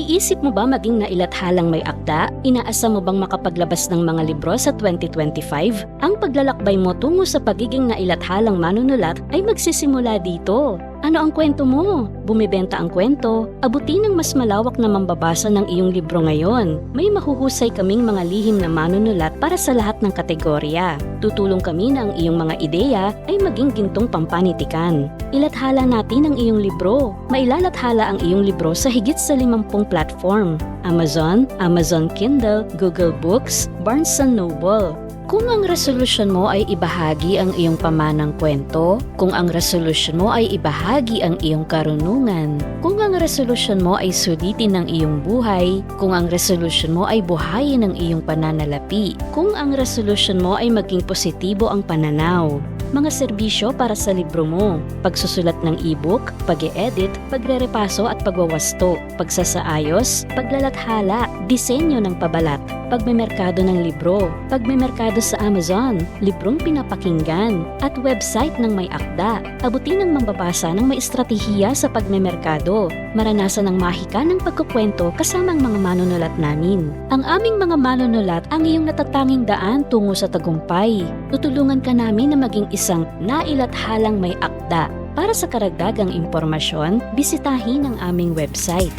Naiisip mo ba maging nailathalang may akda? Inaasa mo bang makapaglabas ng mga libro sa 2025? Ang paglalakbay mo tungo sa pagiging nailathalang manunulat ay magsisimula dito. Ano ang kwento mo? Bumibenta ang kwento? Abutin ng mas malawak na mambabasa ng iyong libro ngayon. May mahuhusay kaming mga lihim na manunulat para sa lahat ng kategorya. Tutulong kami na ang iyong mga ideya ay maging gintong pampanitikan. Ilathala natin ang iyong libro. Mailalathala ang iyong libro sa higit sa 50 platform. Amazon, Amazon Kindle, Google Books, Barnes & Noble. Kung ang resolusyon mo ay ibahagi ang iyong pamanang kwento, kung ang resolusyon mo ay ibahagi ang iyong karunungan, kung ang resolusyon mo ay sulitin ng iyong buhay, kung ang resolusyon mo ay buhayin ang iyong pananalapi, kung ang resolusyon mo ay maging positibo ang pananaw, mga serbisyo para sa libro mo, pagsusulat ng e-book, pag-e-edit, pagre-repaso at pagwawasto, pagsasaayos, paglalathala, disenyo ng pabalat, pagmemerkado ng libro, pagmemerkado sa Amazon, librong pinapakinggan, at website ng may akda. Abutin ng mambabasa ng may estratehiya sa pagmemerkado, maranasan ng mahika ng pagkukwento kasama ang mga manunulat namin. Ang aming mga manunulat ang iyong natatanging daan tungo sa tagumpay. Tutulungan ka namin na maging isang nailathalang may akda. Para sa karagdagang impormasyon, bisitahin ang aming website